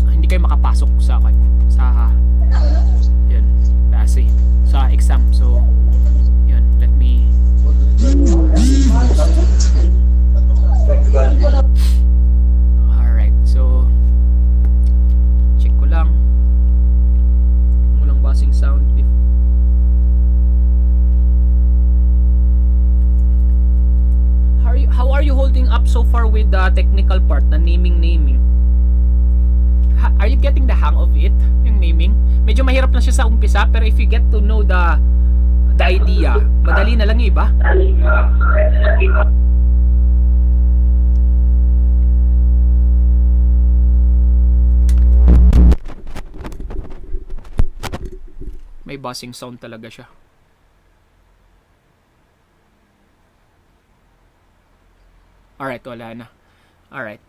hindi kayo makapasok sa yun, klase, sa exam. So yun, let me alright, so check ko lang walang basing sound. How are you holding up so far with the technical part, na naming? Are you getting the hang of it, yung naming? Medyo mahirap lang siya sa umpisa, pero if you get to know the idea, madali na lang yung iba. May buzzing sound talaga siya. Alright, wala na. Alright.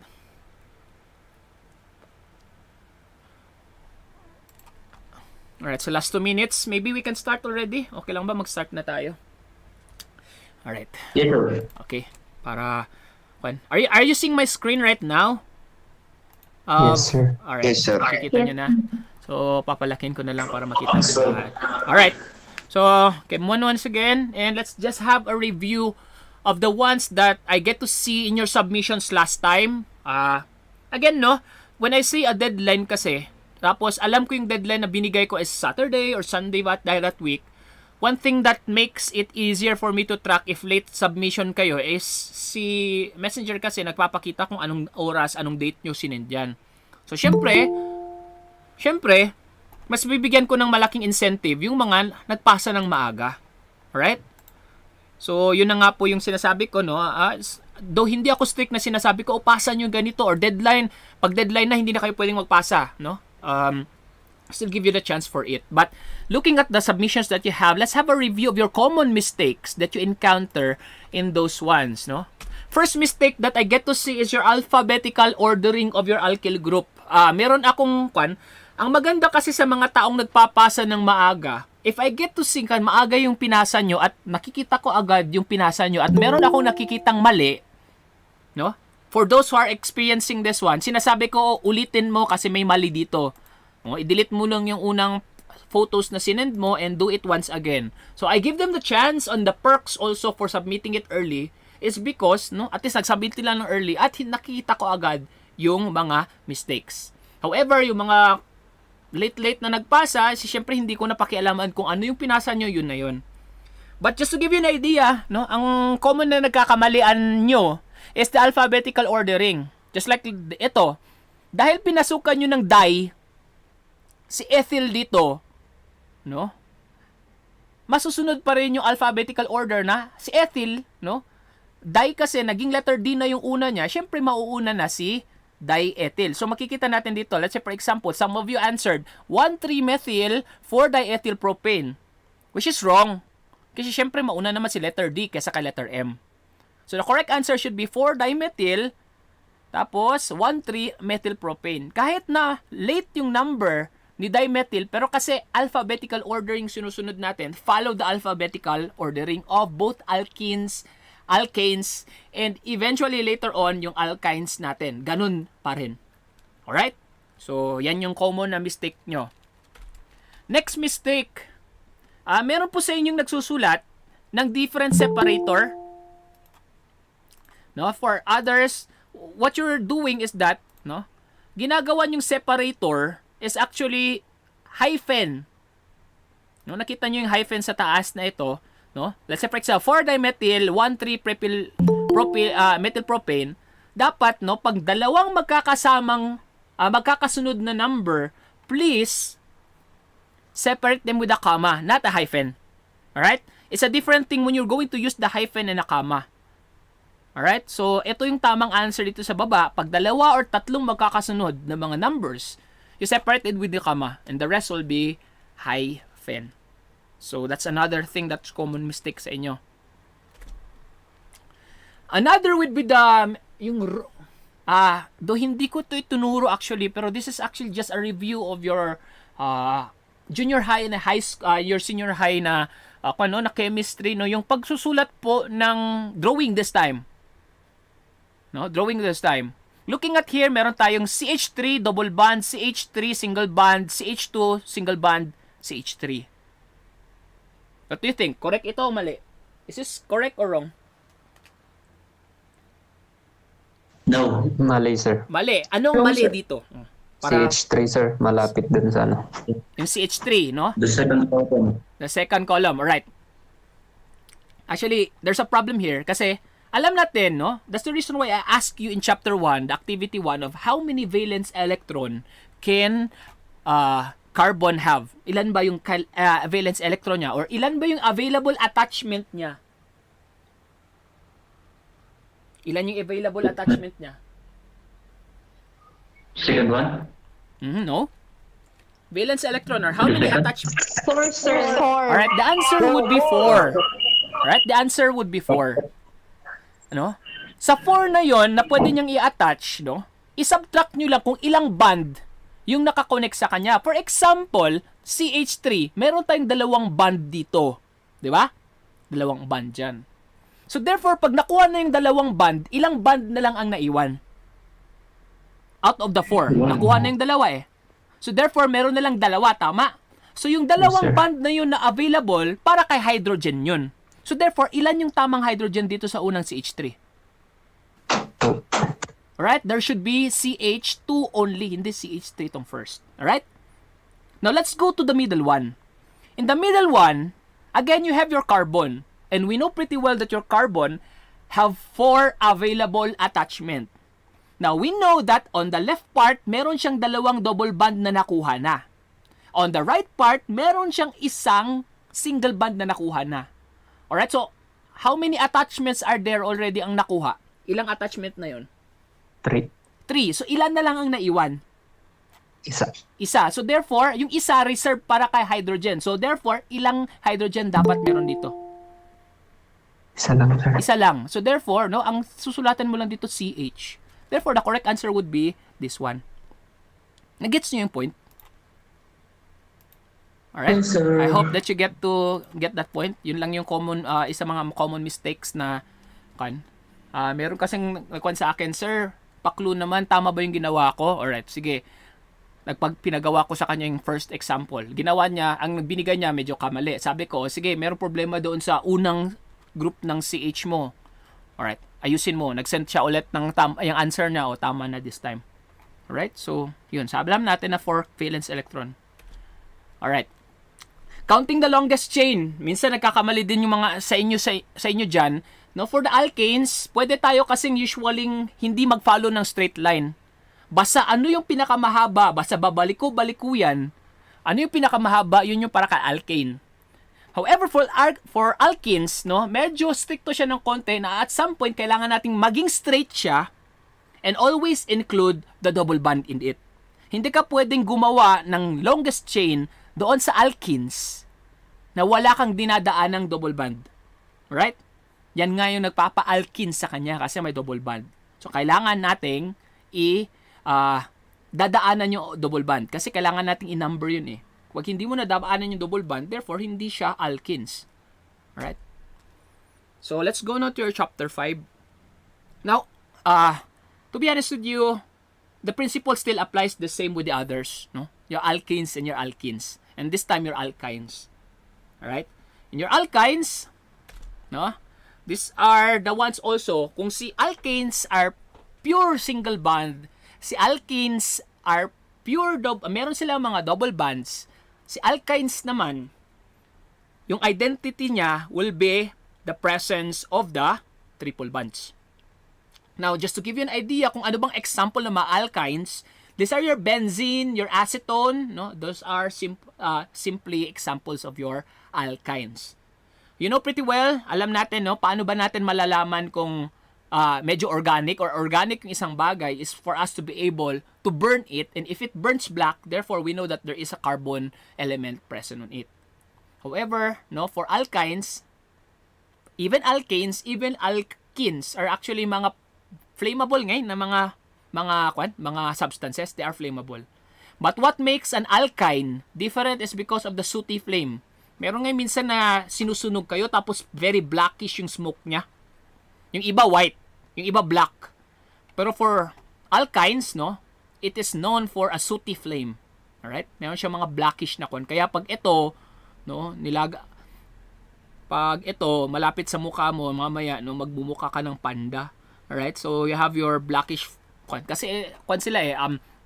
Alright, so last 2 minutes. Maybe we can start already. Okay lang ba? Mag-start na tayo. Alright. Yes, sir. Okay. Para... Are you seeing my screen right now? Yes, sir. Alright. Yes, sir. Makikita nyo na. So, papalakin ko na lang para makita nyo lahat. Alright. So, okay, once again. And let's just have a review of the ones that I get to see in your submissions last time. Again, no, when I say a deadline kasi, tapos alam ko yung deadline na binigay ko is Saturday or Sunday that week, one thing that makes it easier for me to track if late submission kayo is si Messenger kasi nagpapakita kung anong oras, anong date nyo sinend yan. So, syempre, mas bibigyan ko ng malaking incentive yung mga nagpasa ng maaga. Alright? So, yun na nga po yung sinasabi ko, no? Though hindi ako strict na sinasabi ko, pasa nyo ganito, or deadline. Pag deadline na, hindi na kayo pwedeng magpasa, no? Still give you the chance for it. But, looking at the submissions that you have, let's have a review of your common mistakes that you encounter in those ones, no? First mistake that I get to see is your alphabetical ordering of your alkyl group. Meron akong, ang maganda kasi sa mga taong nagpapasa ng maaga, if I get to see maaga yung pinasa nyo at nakikita ko agad yung pinasa nyo at meron akong nakikitang mali, no? For those who are experiencing this one, sinasabi ko, ulitin mo kasi may mali dito. No? I-delete mo lang yung unang photos na sinend mo and do it once again. So I give them the chance on the perks also for submitting it early is because, no, at least nagsubmit nila ng early at nakikita ko agad yung mga mistakes. However, yung mga late na nagpasa, siyempre hindi ko napakialaman kung ano yung pinasa nyo, yun na yun. But just to give you an idea, no, ang common na nagkakamalian nyo is the alphabetical ordering. Just like ito, dahil pinasukan nyo ng di, si ethyl dito, no, masusunod pa rin yung alphabetical order na si ethyl, no, di kasi naging letter D na yung una niya, siyempre mauuna na si diethyl. So makikita natin dito, let's say for example, some of you answered 1,3-methyl 4-diethyl propane, which is wrong. Kasi syempre mauna naman si letter D kaysa kay letter M. So the correct answer should be 4-dimethyl tapos 1,3-methyl propane. Kahit na late yung number ni dimethyl, pero kasi alphabetical ordering sinusunod natin, follow the alphabetical ordering of both alkenes, and eventually later on yung alkynes natin. Ganun pa rin. Alright? So, yan yung common na mistake nyo. Next mistake. Meron po sa inyong nagsusulat ng different separator. No? For others, what you're doing is that, no, ginagawa yung separator is actually hyphen. No? Nakita nyo yung hyphen sa taas na ito. No? Let's say for example, 4-dimethyl, 1,3-methylpropane, dapat, no, pag dalawang magkakasunod na number, please separate them with a comma, not a hyphen. Alright? It's a different thing when you're going to use the hyphen and a comma. Alright? So, ito yung tamang answer dito sa baba. Pag dalawa or tatlong magkakasunod na mga numbers, you separate it with the comma, and the rest will be hyphen. So, that's another thing that's common mistake sa inyo. Another would be though hindi ko to itunuro actually, pero this is actually just a review of your junior high and your senior high na na chemistry, no, yung pagsusulat po ng drawing this time. No, drawing this time. looking at here, meron tayong CH3 double bond, CH3 single bond, CH2 single bond, CH3. What do you think? Correct ito o mali? Is this correct or wrong? No. Mali, sir. Mali. Anong Wrong, mali sir. dito? CH3, sir. Malapit dun sa ano. Yung CH3, no? The second column. The second column, alright. Actually, there's a problem here kasi alam natin, no? That's the reason why I asked you in chapter 1, the activity 1 of how many valence electron can carbon have? Ilan ba yung valence electron niya? Or ilan ba yung available attachment niya? Ilan yung available attachment niya? Second one? No? Valence electron or how many attachments? 4, sir. 4. Alright, the answer would be 4. Alright, the answer would be 4. Ano? Sa 4 na yon na pwede niyang i-attach, no? I-subtract nyo lang kung ilang bond yung nakakonect sa kanya. For example, CH3, meron tayong 2 bond dito. Di ba? 2 bond dyan. So therefore, pag nakuha na yung 2 bond, ilang bond na lang ang naiwan? Out of the 4. Nakuha na yung 2 eh. So therefore, meron na lang 2, tama? So yung 2 Yes, sir. bond na yun na available, para kay hydrogen yun. So therefore, ilan yung tamang hydrogen dito sa unang CH3? 2. Alright? There should be CH2 only, hindi CH3 itong first. Alright? Now, let's go to the middle one. In the middle one, again, you have your carbon. And we know pretty well that your carbon have 4 available attachment. Now, we know that on the left part, meron siyang 2 double bond na nakuha na. On the right part, meron siyang isang single bond na nakuha na. Alright, so, how many attachments are there already ang nakuha? Ilang attachment na yon? 3. 3. So, ilan na lang ang naiwan? Isa. Isa. So, therefore, yung isa reserve para kay hydrogen. So, therefore, ilang hydrogen dapat meron dito? Isa lang, sir. Isa lang. So, therefore, no, ang susulatan mo lang dito, CH. Therefore, the correct answer would be this one. Nagets nyo yung point? Alright? Yes, sir. I hope that you get that point. Yun lang yung common, isa mga common mistakes na, meron kasing nagkuhan sa akin, sir, paklu naman, tama ba yung ginawa ko? Alright, sige. Pinagawa ko sa kanya yung first example. Ginawa niya, ang binigay niya medyo kamali. Sabi ko, sige, meron problema doon sa unang group ng CH mo. Alright, ayusin mo. Nag-send siya ulit ng yung answer niya, tama na this time. Alright, so, yun. Sabi lang natin na 4 valence electron. Alright. Counting the longest chain. Minsan nagkakamali din yung mga sa inyo dyan. No, for the alkanes, pwede tayo kasing usually hindi mag-follow ng straight line. Basta ano yung pinakamahaba, basta babaliko-baliko yan. Ano yung pinakamahaba, yun yung para ka alkane. However, for alkenes, no, medyo stricto siya ng konti na at some point kailangan nating maging straight siya and always include the double bond in it. Hindi ka pwedeng gumawa ng longest chain doon sa alkenes na wala kang dinadaan ng double bond. Right? Yan nga yung nagpapa-alkene sa kanya kasi may double bond. So, kailangan nating dadaanan yung double bond kasi kailangan nating i-number yun eh. Pag hindi mo nadaanan yung double bond, therefore, hindi siya alkenes. Alright? So, let's go now to your chapter 5. Now, to be honest with you, the principle still applies the same with the others. No? Your alkenes and your alkenes. And this time, your alkynes. Alright? In your alkynes, no? These are the ones also, kung si alkanes are pure single bond, si alkenes are pure meron silang mga double bonds. Si alkynes naman, yung identity niya will be the presence of the triple bonds. Now, just to give you an idea kung ano bang example ng mga alkynes, these are your benzene, your acetone, no? Those are simply examples of your alkynes. You know pretty well, alam natin, no? Paano ba natin malalaman kung medyo organic or organic yung isang bagay is for us to be able to burn it, and if it burns black, therefore we know that there is a carbon element present on it. However, no, for alkynes, even alkanes, even alkenes are actually mga flammable ngayon na mga substances. They are flammable. But what makes an alkyne different is because of the sooty flame. Meron ngayon minsan na sinusunog kayo tapos very blackish yung smoke niya. Yung iba white, yung iba black. Pero for alkynes, no, it is known for a sooty flame. Alright? Meron siya mga blackish na kon. Kaya pag ito, no, pag ito malapit sa mukha mo, mamaya no magbumuka ka ng panda. Alright? So you have your blackish kon. Kasi kon sila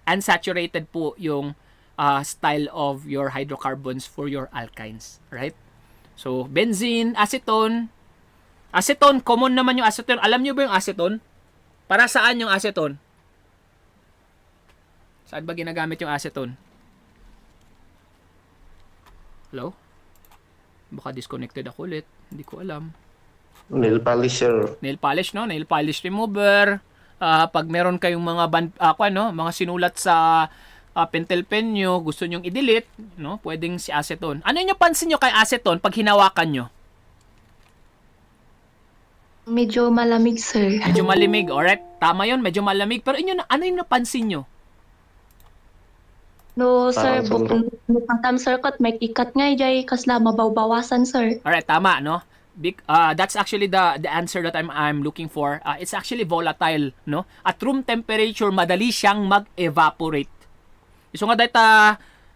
unsaturated po yung style of your hydrocarbons for your alkynes. Right? So benzene, acetone. Acetone, common naman yung acetone. Alam niyo ba yung acetone? Para saan yung acetone? Saan ba ginagamit yung acetone? Hello? Baka disconnected ako ulit. Hindi ko alam. Nail polisher. Nail polish, no? Nail polish remover. Pag meron kayong mga mga sinulat sa pentel pen nyo, gusto nyong i-delete, no? Pwedeng si acetone. Ano yung pansin nyo kay acetone pag hinawakan nyo? Medyo malamig, sir. Medyo malamig. Alright, tama yun. Medyo malamig. Pero ano yung napansin nyo? No, sir, Parang patam sir kat may ikat nga jay kasla mabaw-bawasan, sir. Alright, tama, no? That's actually the answer that I'm looking for. It's actually volatile, no? At room temperature, madali siyang mag-evaporate. So nga dahil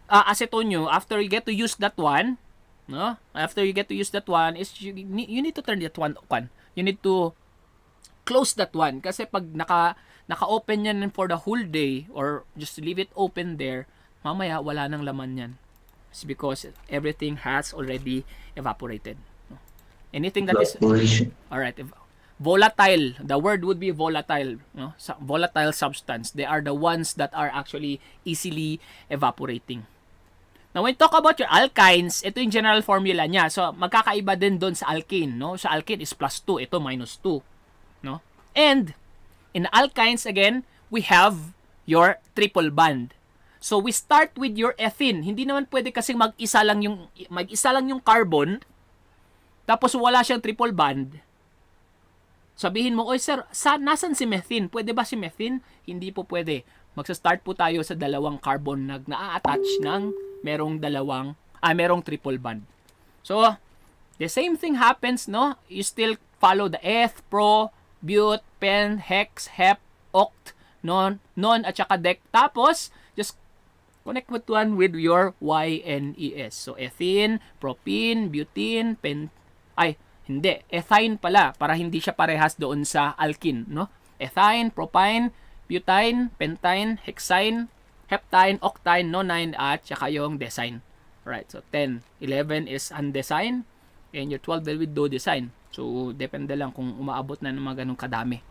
acetone nyo, after you get to use that one, no? After you get to use that one, you need to turn that one on. You need to close that one. Kasi pag naka-open yan for the whole day, or just leave it open there, mamaya wala nang laman yan. It's because everything has already evaporated. Anything that is alright, volatile, the word would be volatile, no? Volatile substance. They are the ones that are actually easily evaporating. Now when talk about your alkynes, ito yung general formula niya. So magkakaiba din doon sa alkene, no? Sa alkene is +2, ito -2, no? And in alkynes again, we have your triple bond. So we start with your ethene. Hindi naman pwede kasi mag-isa lang yung carbon tapos wala siyang triple bond. Sabihin mo, "Oy sir, nasan si methane? Pwede ba si methane?" Hindi po pwede. Magsa-start po tayo sa dalawang carbon na na-attach ng merong triple bond. So, the same thing happens, no? You still follow the eth, pro, but, pen, hex, hep, oct, non, at saka dec. Tapos, just connect one with your YNES. So, ethene, propene, butene, ethine pala, para hindi siya parehas doon sa alkene, no? Ethine, propine, butine, pentine, hexine, heptine, octine, nonine, at saka yung decyne. Right, so 10, 11 is undecyne, and your 12 will be dodecyne. So, depende lang kung umaabot na ng mga ganun kadami.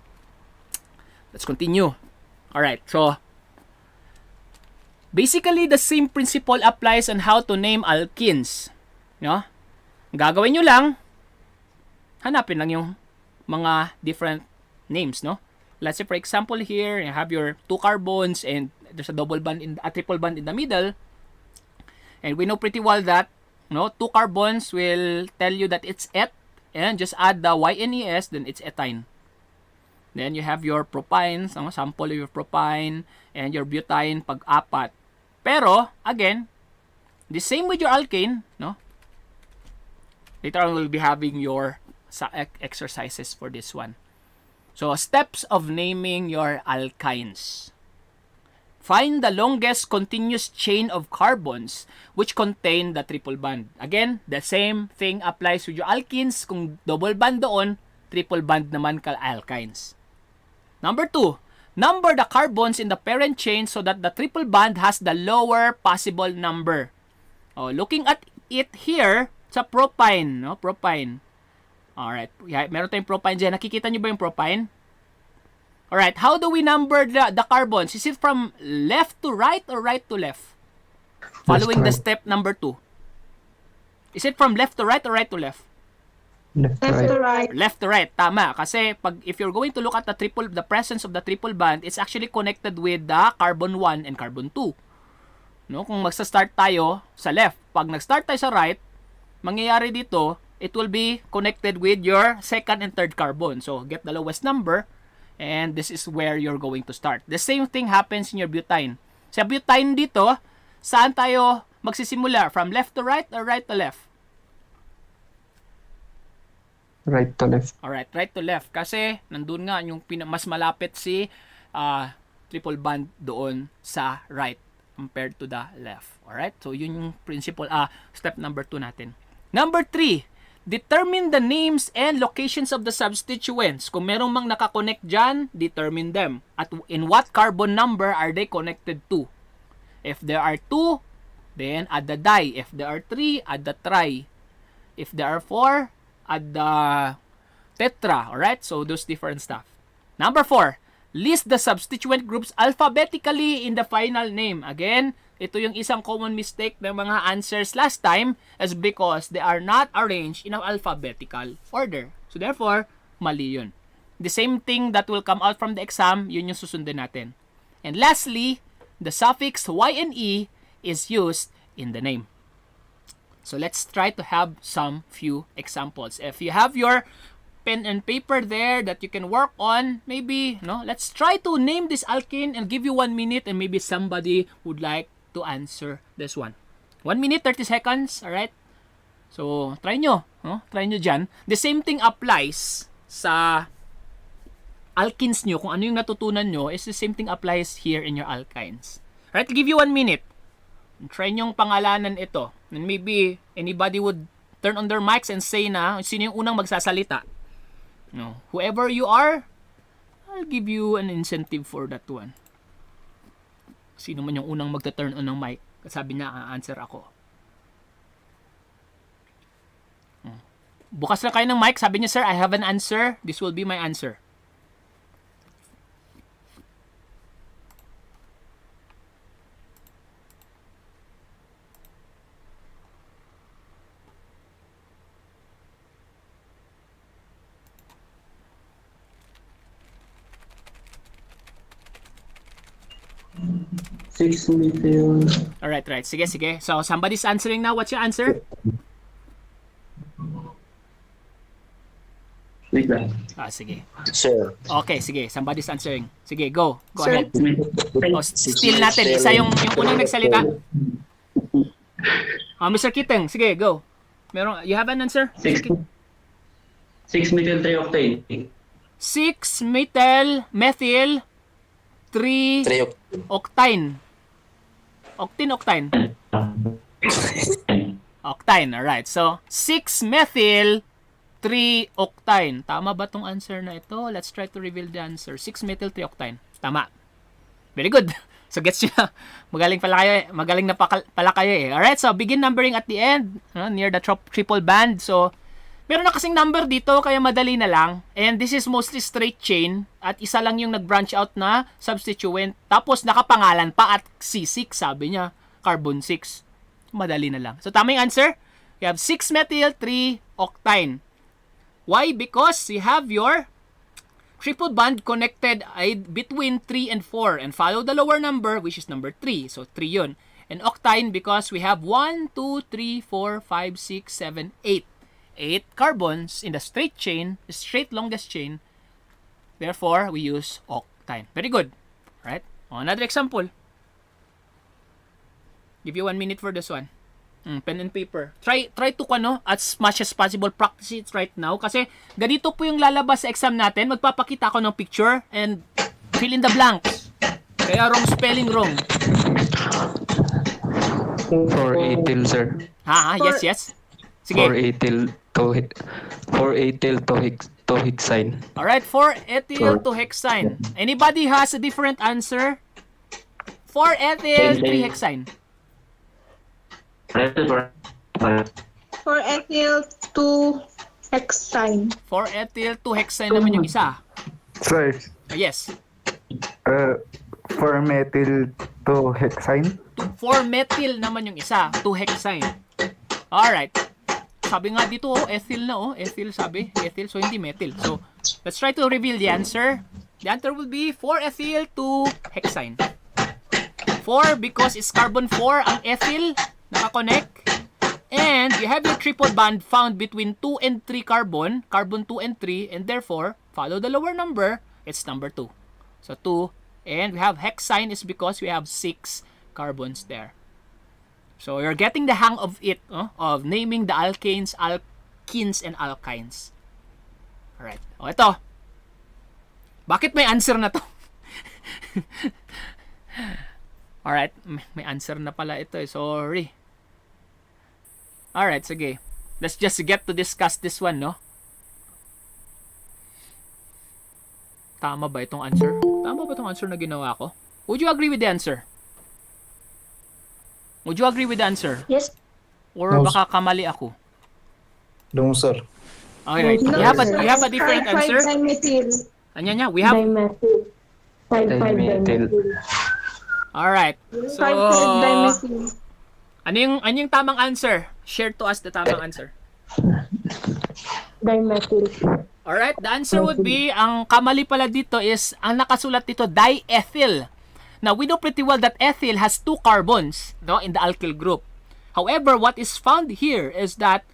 Let's continue. Alright, so basically, the same principle applies on how to name alkenes. No? Ang gagawin nyo lang, hanapin lang yung mga different names, no? Let's say, for example, here, you have your 2 carbons and there's a triple bond in the middle. And we know pretty well that, no, 2 carbons will tell you that it's et, and just add the YNES, then it's ethyne. Then you have your propines, sample of your propine, and your butane pag-apat. Pero, again, the same with your alkane, no? Later on, we'll be having your exercises for this one. So, steps of naming your alkynes. Find the longest continuous chain of carbons which contain the triple bond. Again, the same thing applies with your alkenes. Kung double bond doon, triple bond naman ka alkynes. Number 2, number the carbons in the parent chain so that the triple bond has the lower possible number. Looking at it here, sa propine, no? Propine. Alright, meron tayong propine dyan. Nakikita nyo ba yung propine? Alright, how do we number the carbons? Is it from left to right or right to left? Following the step number 2. Is it from left to right or right to left? Left to right. Left to right, tama. Kasi if you're going to look at the presence of the triple bond, it's actually connected with the carbon 1 and carbon 2. No, kung magsa-start tayo sa left, pag nag-start tayo sa right, mangyayari dito, it will be connected with your second and third carbon. So, get the lowest number, and this is where you're going to start. The same thing happens in your butane. Sa butane dito, saan tayo magsisimula? From left to right or right to left? Right to left. Alright, right to left. Kasi, nandun nga, yung mas malapit si triple bond doon sa right compared to the left. Alright? So, yun yung principle, step number 2 natin. Number 3, determine the names and locations of the substituents. Kung merong mang nakakonect dyan, determine them. At in what carbon number are they connected to? If there are 2, then add the di. If there are 3, add the tri. If there are 4, add the tetra. Alright? So, those different stuff. Number 4, list the substituent groups alphabetically in the final name. Again, ito yung isang common mistake ng mga answers last time is because they are not arranged in an alphabetical order. So, therefore, mali yun. The same thing that will come out from the exam, yun yung susundin natin. And lastly, the suffix y and e is used in the name. So, let's try to have some few examples. If you have your pen and paper there that you can work on, maybe, let's try to name this alkane and give you 1 minute and maybe somebody would like to answer this one. 1 minute, 30 seconds, alright? So, try nyo. Try nyo dyan. The same thing applies sa alkenes nyo. Kung ano yung natutunan nyo, is the same thing applies here in your alkynes. Alright, I'll give you 1 minute. Try nyong pangalanan ito. And maybe anybody would turn on their mics and say na sino yung unang magsasalita. Whoever you are, I'll give you an incentive for that one. Sino man yung unang magta-turn on ng mic, sabi niya, answer ako. Bukas na kayo ng mic, sabi niya, sir, I have an answer. This will be my answer. Six methyl. Alright. Sige. So, somebody's answering now. What's your answer? Wait lang. Sige. Sir. Okay, sige. Somebody's answering. Sige, go. Go Sir. ahead. Still natin. Isa yung unang nagsalita. Mr. Kiteng, sige, go. You have an answer? 6 methyl trioctane. 6 methyl 3 octane. Octane. Octane, alright. So, 6 methyl 3 octane. Tama ba tong answer na ito? Let's try to reveal the answer. 6 methyl 3 octane. Tama. Very good. So, gets nyo na. Magaling na pala kayo eh. Alright, so begin numbering at the end. Near the triple band. So, meron na kasing number dito, kaya madali na lang. And this is mostly straight chain. At isa lang yung nag-branch out na substituent. Tapos nakapangalan pa at C6, sabi niya. Carbon 6. Madali na lang. So, tama yung answer. You have 6 methyl 3 octane. Why? Because you have your triple bond connected between 3 and 4. And follow the lower number, which is number 3. So, 3 yun. And octane because we have 1, 2, 3, 4, 5, 6, 7, 8. 8 carbons in the straight chain, the straight longest chain. Therefore, we use octane. Very good. Right? Another example. Give you 1 minute for this one. Pen and paper. Try to as much as possible practice it right now kasi ganito po yung lalabas sa exam natin. Magpapakita ako ng picture and fill in the blanks. Kaya wrong spelling wrong. For ethyl, sir. Yes. Sige. For ethyl to hexane. Alright, 4-ethyl to hexane. Anybody has a different answer? 4-ethyl 3-hexane. 4-ethyl to hexane. 4-ethyl to hexane naman yung isa. Sir, Yes. 4-methyl to hexane. 4-methyl naman yung isa. 2-hexane. Alright. Sabi nga dito, ethyl na ethyl sabi. Ethyl, so hindi methyl. So, let's try to reveal the answer. The answer will be 4-ethyl to hexane. 4 because it's carbon 4 ang ethyl nakakonect. And you have your triple bond found between 2 and 3 carbon 2 and 3, and therefore, follow the lower number, it's number 2. So 2, and we have hexane is because we have 6 carbons there. So you're getting the hang of it, of naming the alkanes, alkenes, and alkynes. Alright. Ito. Bakit may answer na to? Alright, may answer na pala ito eh. Sorry. Alright, sige. Let's just get to discuss this one, no? Tama ba itong answer? Tama ba itong answer na ginawa ko? Would you agree with the answer? Would you agree with the answer? Yes. Or No, baka kamali ako? No, sir. Okay, No, you have a sir. different 5,5 answer? dimethyl. Anya nya, we have... Dimethyl. 5,5 Dimethyl. dimethyl. Alright. So, 5,5 dimethyl. ano yung tamang answer? Share to us the tamang answer. Dimethyl. Alright, the answer would be, ang kamali pala dito is, ang nakasulat dito, diethyl. Now, we know pretty well that ethyl has 2 carbons, no, in the alkyl group. However, what is found here is that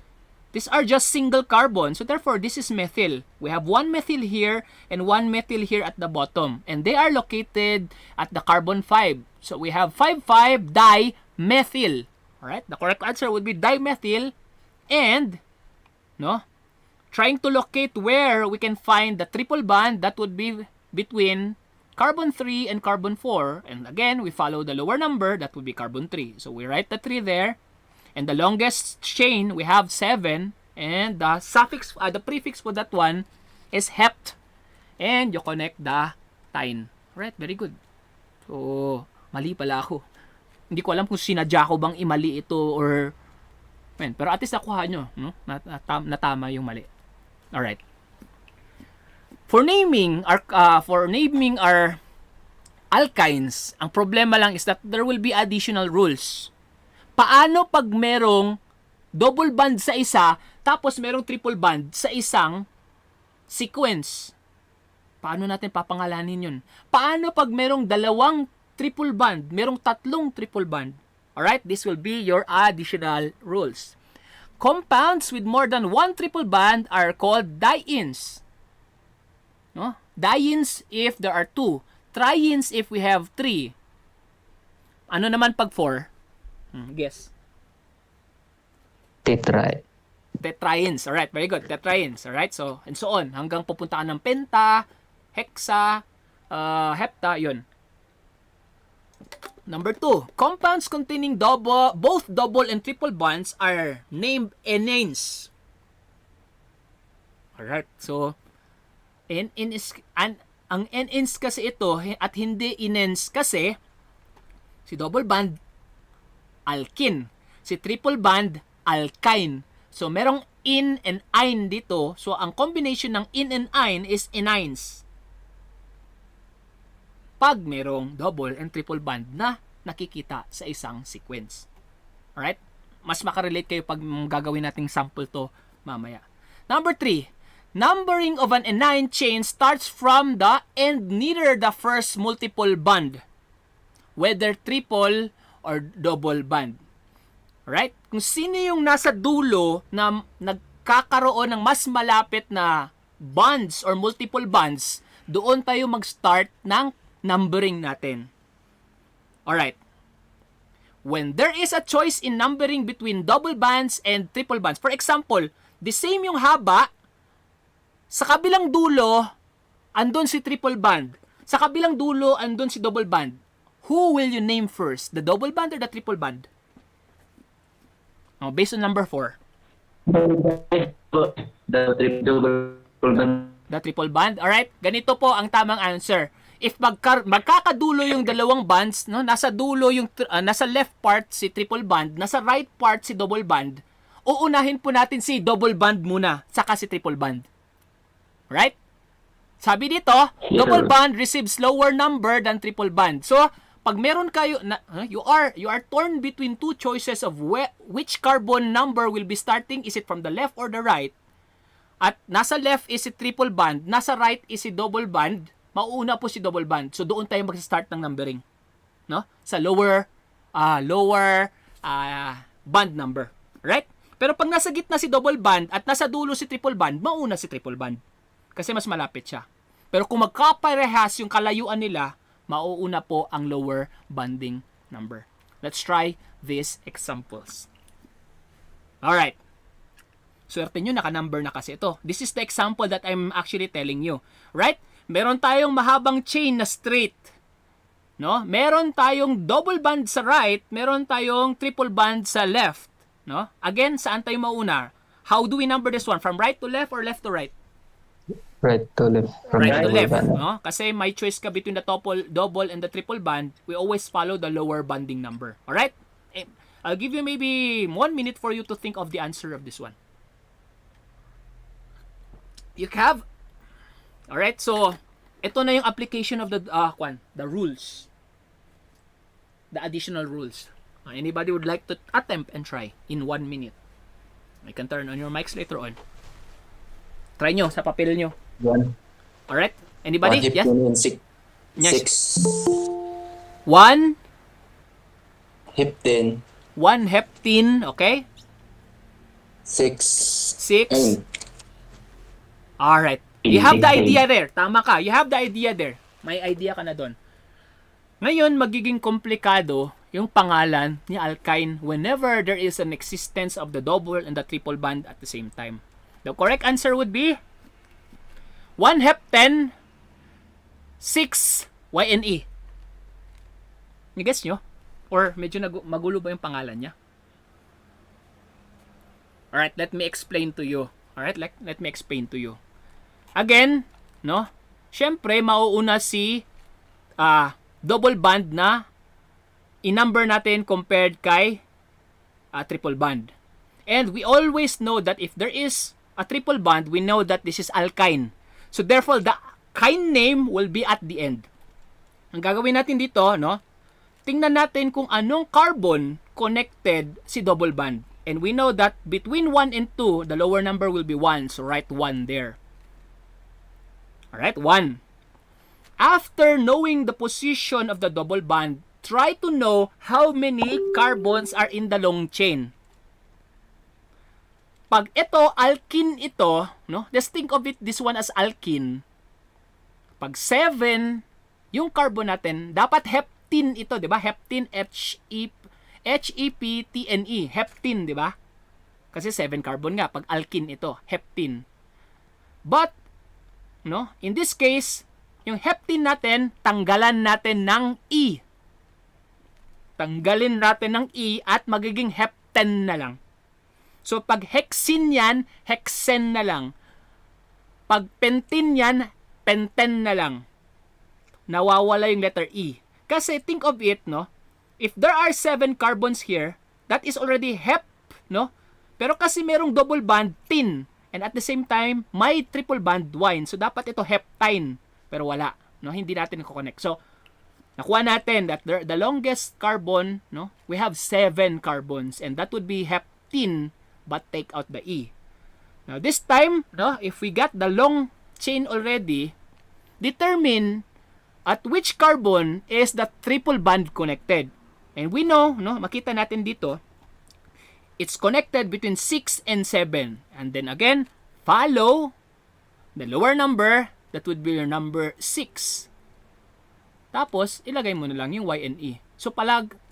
these are just single carbons. So therefore, this is methyl. We have 1 methyl here and 1 methyl here at the bottom. And they are located at the carbon 5. So we have 5,5 dimethyl. Alright, the correct answer would be dimethyl. And, no, trying to locate where we can find the triple bond, that would be between carbon 3 and carbon 4. And again, we follow the lower number, that would be carbon 3. So we write the 3 there. And the longest chain, we have 7. And the suffix, the prefix for that one is hept. And you connect the tine. Alright, very good. So, mali pala ako. Hindi ko alam kung sinadya ko bang imali ito or... Man, pero at least nakuha nyo. No? Natama yung mali. Alright. For naming our alkynes, ang problema lang is that there will be additional rules. Paano pag merong double bond sa isa, tapos merong triple bond sa isang sequence? Paano natin papangalanin yun? Paano pag merong dalawang triple bond, merong tatlong triple bond? Alright, this will be your additional rules. Compounds with more than one triple bond are called dienes. No? Dienes if there are 2. Trienes if we have 3. Ano naman pag 4? Guess. Tetrienes. Alright, very good. Tetrienes. Alright, so, and so on. Hanggang pupuntaan ng penta, hexa, hepta, yun. Number 2. Compounds containing both double and triple bonds are named enanes. Alright, so, ang enanes kasi ito at hindi enans kasi si double bond alkene, si triple bond alkyne. So merong in and ine dito. So ang combination ng in and ine is enines. Pag merong double and triple bond na nakikita sa isang sequence. Alright? Mas makarelate kayo pag gagawin nating sample to mamaya. Number 3. Numbering of an enine chain starts from the end neither the first multiple bond, whether triple or double bond. Right? Kung sino yung nasa dulo na nagkakaroon ng mas malapit na bonds or multiple bonds, doon tayo mag-start ng numbering natin. Alright. When there is a choice in numbering between double bonds and triple bonds, for example, the same yung haba, sa kabilang dulo, andun si triple bond. Sa kabilang dulo, andun si double bond. Who will you name first? The double bond or the triple bond? Oh, based on number 4. The triple bond. The triple bond. Alright, ganito po ang tamang answer. If magkakadulo yung dalawang bonds, no, nasa dulo yung nasa left part si triple bond, nasa right part si double bond, uunahin po natin si double bond muna, saka si triple bond. Right? Sabi dito, double bond receives lower number than triple bond. So, pag meron kayo, you are torn between two choices of which carbon number will be starting. Is it from the left or the right? At nasa left is si triple bond, nasa right is si double bond. Mauuna po si double bond. So, doon tayo mag-start ng numbering. No? Sa lower bond number. Right? Pero pag nasa gitna si double bond at nasa dulo si triple bond, mauna si triple bond. Kasi mas malapit siya. Pero kung magkaparehas yung kalayuan nila, mauuna po ang lower bonding number. Let's try these examples. Alright. Swerte nyo, naka-number na kasi ito. This is the example that I'm actually telling you. Right? Meron tayong mahabang chain na straight. no? Meron tayong double bond sa right, meron tayong triple bond sa left, no? Again, saan tayo mauna? How do we number this one? From right to left or left to right? Right to left. From Right to double left, bond. no? Kasi may choice ka between the double and the triple bond. We always follow the lower bonding number. All right? I'll give you maybe 1 minute for you to think of the answer of this one. You have, all right? So ito na yung application of the rules, the additional rules. Anybody would like to attempt and try in 1 minute? I can turn on your mics later on. Try nyo sa papel nyo. 1. Alright? Anybody? Yes? 6. Yes. 1 Heptane. 1 heptene, okay? 6. 6. Alright. You have the idea there. Tama ka. You have the idea there. May idea ka na doon. Ngayon, magiging komplikado yung pangalan ni alkyne whenever there is an existence of the double and the triple bond at the same time. The correct answer would be 1 heptane 6 YNE. Nigets nyo? Or medyo magulo ba yung pangalan niya? Alright, let me explain to you. Alright, let me explain to you. Again, no? Syempre, mauuna si double bond na i-number natin compared kay triple bond. And we always know that if there is a triple bond, we know that this is alkyne. So therefore, the kyne name will be at the end. Ang gagawin natin dito, no? Tingnan natin kung anong carbon connected si double bond. And we know that between 1 and 2, the lower number will be 1. So write 1 there. Alright, 1. After knowing the position of the double bond, try to know how many carbons are in the long chain. Pag ito, alkene ito, no? Just think of it, this one as alkene. Pag 7, yung carbon natin, dapat heptene ito, di ba? Heptene, HEPTNE, heptene, di ba? Kasi 7 carbon nga, pag alkene ito, heptene. But, no? In this case, yung heptene natin, tanggalan natin ng E. Tanggalin natin ng E at magiging heptane na lang. So, pag hexene yan, hexene na lang. Pag pentene yan, penten na lang. Nawawala yung letter E. Kasi think of it, no? If there are 7 carbons here, that is already hep, no? Pero kasi merong double bond, tin. And at the same time, may triple bond, wine. So, dapat ito heptine. Pero wala. No? Hindi natin i-connect. So, nakuha natin that the longest carbon, no? We have 7 carbons. And that would be heptene, but take out the E. Now, this time, no? If we got the long chain already, determine at which carbon is the triple bond connected. And we know, no? Makita natin dito, it's connected between 6 and 7. And then again, follow the lower number, that would be your number 6. Tapos, ilagay mo na lang yung Y and E. So,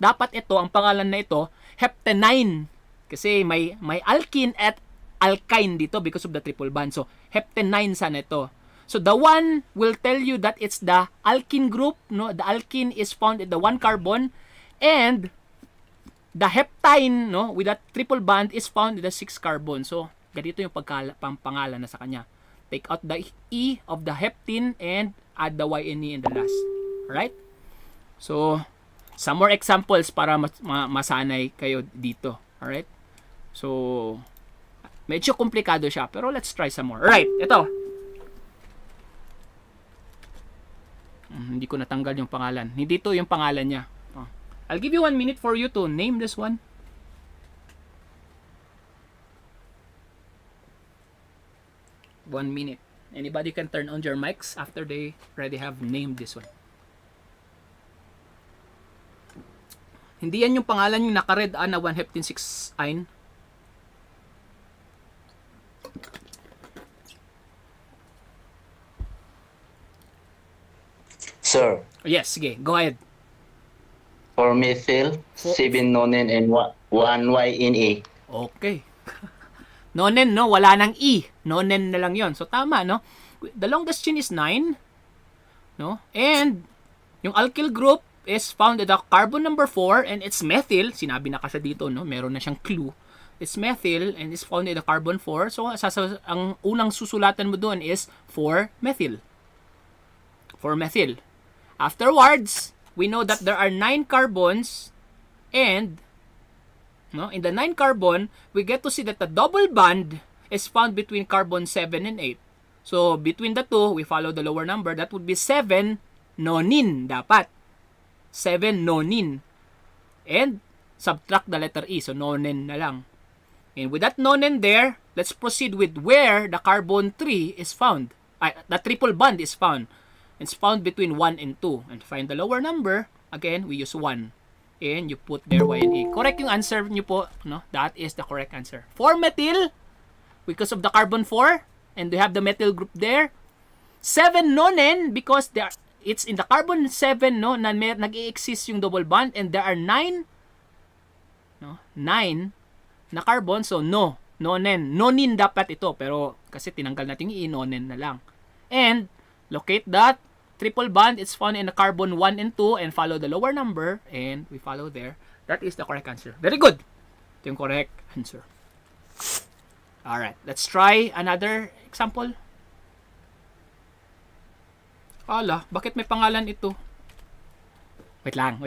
dapat ito, ang pangalan na ito, heptanine. Kasi may alkene at alkyne dito because of the triple bond. So, heptanine sana ito. So, the one will tell you that it's the alkene group. No? The alkene is found in the 1 carbon. And the heptine, no, with that triple bond is found in the 6 carbon. So, ganito yung pangalan na sa kanya. Take out the E of the heptene and add the Y and E in the last. Alright? So, some more examples para masanay kayo dito. Alright? So, medyo komplikado siya. Pero let's try some more. Alright, ito. Hindi ko natanggal yung pangalan. Hindi to yung pangalan niya. I'll give you 1 minute for you to name this one. One minute. Anybody can turn on your mics after they already have named this one. Hindi yan yung pangalan yung naka-red na 1 heptene 6 ine. Sir, Yes, sige. Go ahead. for methyl, 7 nonen and 1 Y in A. Okay. Nonen, no? Wala nang E. Nonen na lang yon. So, tama, no? The longest chain is 9. No? And, yung alkyl group is found in the carbon number 4 and it's methyl. Sinabi na kasi dito, no? Meron na siyang clue. It's methyl and is found in the carbon 4. So, ang unang susulatan mo doon is 4-methyl. 4-methyl. Afterwards, we know that there are 9 carbons and no, in the 9 carbon, we get to see that the double bond is found between carbon 7 and 8. So, between the two, we follow the lower number. That would be 7-nonin dapat. 7-nonin. And subtract the letter E. So, nonin na lang. And with that nonin there, let's proceed with where the carbon 3 is found. The triple bond is found. It's found between 1 and 2. And to find the lower number, again, we use 1. And you put there Y and A. Correct yung answer nyo po. No? That is the correct answer. 4-methyl, because of the carbon 4. And we have the methyl group there. 7-nonin, because it's in the carbon 7, no, na nag-i-exist yung double bond. And there are 9 na carbon. So, nonin. Nonin dapat ito. Pero, kasi tinanggal natin yung nonin na lang. And, locate that triple bond. It's found in the carbon 1 and 2. And follow the lower number. And we follow there. That is the correct answer. Very good. Ito yung correct answer. Alright. Let's try another example. Ala, bakit may pangalan ito? Wait lang.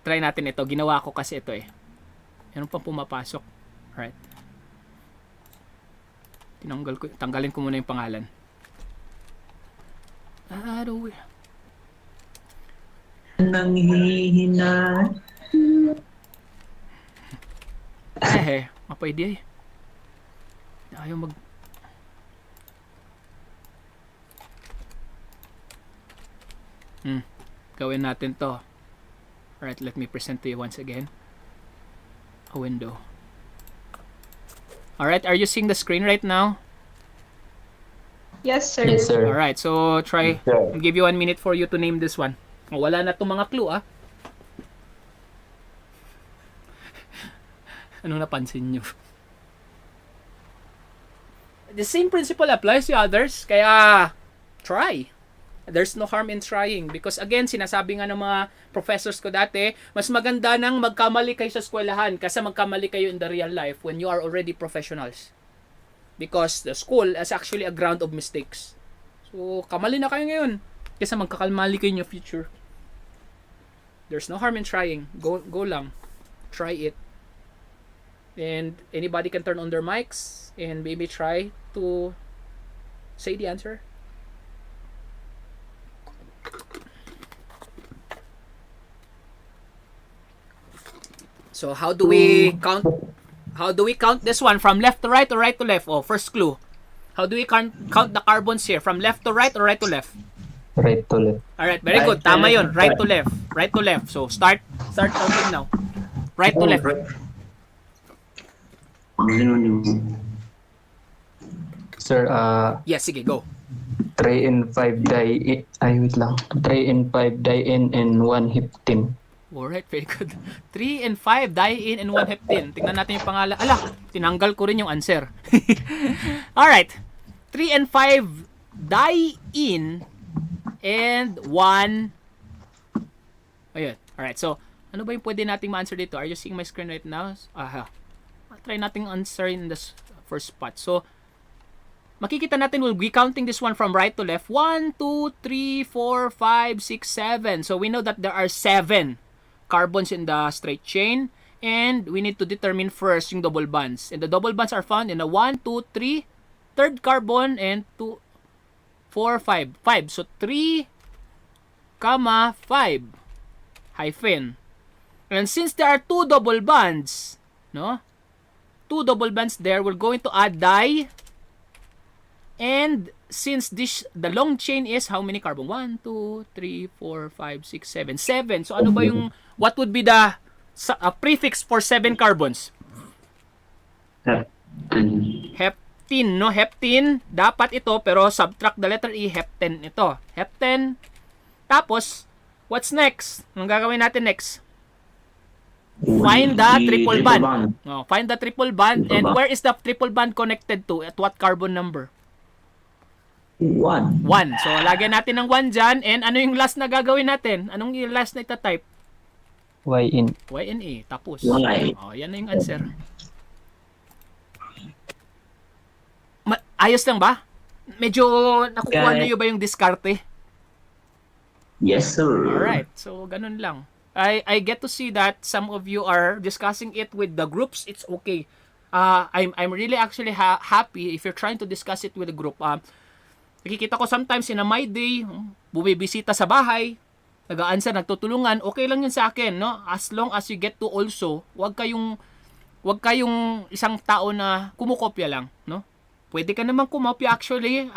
Try natin ito. Ginawa ko kasi ito eh. Meron pang pumapasok. Alright. Tanggalin ko muna yung pangalan. Nanghihina. Mapwede eh. Ayaw mag... Gawin natin to. Alright, let me present to you once again. A window. Alright, are you seeing the screen right now? Yes, sir. Yes, sir. Alright, so try. I'll give you 1 minute for you to name this one. Wala na itong mga clue, ah. Anong napansin nyo? The same principle applies to others, kaya try. There's no harm in trying because again, sinasabi nga ng mga professors ko dati, mas maganda nang magkamali kayo sa eskwelahan kaysa magkamali kayo in the real life when you are already professionals. Because the school is actually a ground of mistakes. So, kamali na kayo ngayon kaysa magkakamali kayo in your future. There's no harm in trying. Go lang. Try it. And anybody can turn on their mics and maybe try to say the answer. So how do we count? How do we count this one from left to right or right to left? Oh, first clue. How do we count the carbons here from left to right or right to left? Right to left. All right, very good. Tama 'yon. Right to left. Right to left. So start counting now. Right to left. Sir, Yes, sige, go. 3 and 5 wait lang. 3 and 5 die-in and 1 heptene. Alright, very good. 3 and 5 die-in and 1 heptene. Tingnan natin yung pangalan. Ala, tinanggal ko rin yung answer. Alright. 3 and 5 die-in and 1 ayun. Alright, so ano ba yung pwede nating ma-answer dito? Are you seeing my screen right now? Aha. Try nating answer in this first spot. So, makikita natin, we'll be counting this one from right to left. 1, 2, 3, 4, 5, 6, 7. So, we know that there are 7 carbons in the straight chain. And we need to determine first yung double bonds. And the double bonds are found in the 1, 2, 3, third carbon, and 2, 4, 5. 5. So, 3, 5 hyphen. And since there are 2 double bonds, no? 2 double bonds there, we're going to add die. And since the long chain is how many carbon? 1, 2, 3, 4, 5, 6, 7. 7. So ano ba yung, what would be the prefix for 7 carbons? Heptene, no? Heptene, dapat ito, pero subtract the letter E, heptene ito. Heptene. Tapos, what's next? Anong gagawin natin next? Find the triple bond. Oh, find the triple bond. And where is the triple bond connected to? At what carbon number? 1. 1. So, lagyan natin ng 1 dyan. And ano yung last na gagawin natin? Anong yung last na itatype? Y in. Y and A. Tapos. Y. Oh, yan na yung answer. Ayos lang ba? Medyo nakukuha niyo ba yung diskarte? Yes, sir. Alright. So, ganun lang. I get to see that some of you are discussing it with the groups. It's okay. I'm really actually happy if you're trying to discuss it with a group. Nakikita ko sometimes in a my day, bumibisita sa bahay, nag-a-answer, nagtutulungan, okay lang yun sa akin, no? As long as you get to also, wag kayong isang tao na kumukopya lang, no? Pwede ka naman kumopya actually.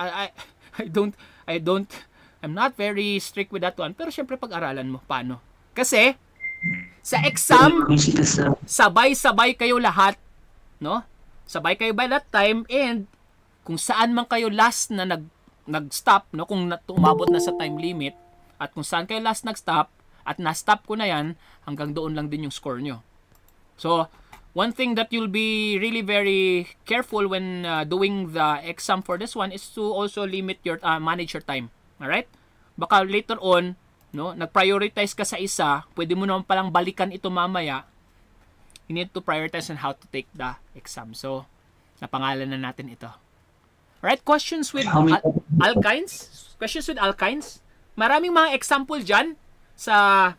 I'm not very strict with that one. Pero syempre pag-aralan mo, paano? Kasi, sa exam, sabay-sabay kayo lahat, no? Sabay kayo by that time, and kung saan man kayo last na nag-stop, no? Kung umabot na sa time limit, at kung saan kayo last nag-stop, at na-stop ko na yan, hanggang doon lang din yung score nyo. So, one thing that you'll be really very careful when doing the exam for this one is to also limit your, manage your time. Alright? Baka later on, no, nag-prioritize ka sa isa, pwede mo naman palang balikan ito mamaya. You need to prioritize on how to take the exam. So, napangalan na natin ito. Alright, questions with alkynes? Questions with alkynes? Maraming mga example dyan sa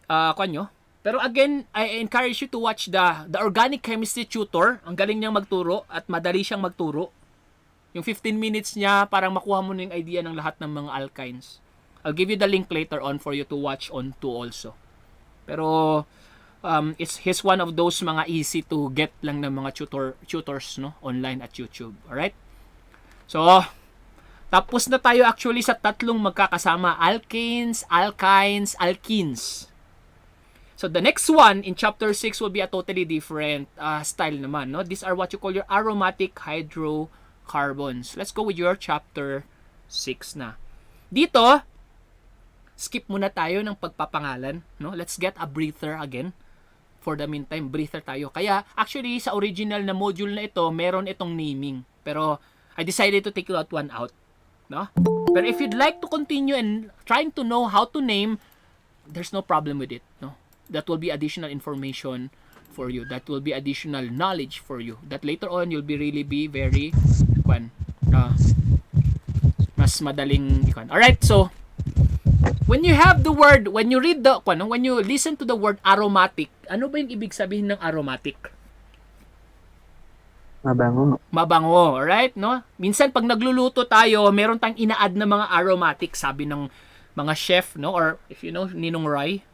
kanyo. Pero again, I encourage you to watch the organic chemistry tutor. Ang galing niyang magturo at madali siyang magturo. Yung 15 minutes niya, parang makuha mo na yung idea ng lahat ng mga alkynes. I'll give you the link later on for you to watch on to also. Pero he's one of those mga easy to get lang ng mga tutors, no, online at YouTube. Alright? So, tapos na tayo actually sa tatlong magkakasama. Alkanes, alkynes, alkenes. So, the next one in chapter 6 will be a totally different style naman, no? These are what you call your aromatic hydrocarbons. Let's go with your chapter 6 na. Dito, skip muna tayo ng pagpapangalan, no? Let's get a breather again. For the meantime, breather tayo. Kaya, actually, sa original na module na ito, meron itong naming. Pero, I decided to take that one out, no? Pero if you'd like to continue and trying to know how to name, there's no problem with it, no? That will be additional information for you. That will be additional knowledge for you. That later on, you'll be really be very, mas madaling, alright, so, when you have the word, when you read the, when you listen to the word aromatic, ano ba yung ibig sabihin ng aromatic? Mabango. Mabango, alright, no? Minsan pag nagluluto tayo, meron tayong ina-add na mga aromatic, sabi ng mga chef, no? Or if you know Ninong Rai,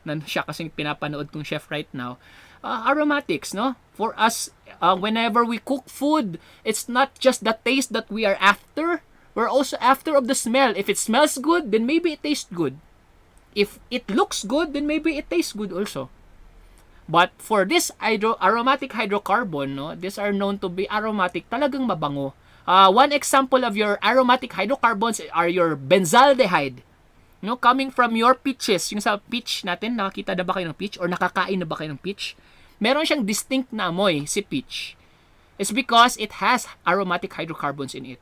siya kasing pinapanood kong chef right now. Aromatics, no? For us, whenever we cook food, it's not just the taste that we are after. We're also after of the smell. If it smells good, then maybe it tastes good. If it looks good, then maybe it tastes good also. But for this aromatic hydrocarbon, no, these are known to be aromatic, talagang mabango. One example of your aromatic hydrocarbons are your benzaldehyde. No, coming from your peaches, yung sa peach natin, nakakita na ba kayo ng peach or nakakain na ba kayo ng peach? Meron siyang distinct na amoy, si peach. It's because it has aromatic hydrocarbons in it.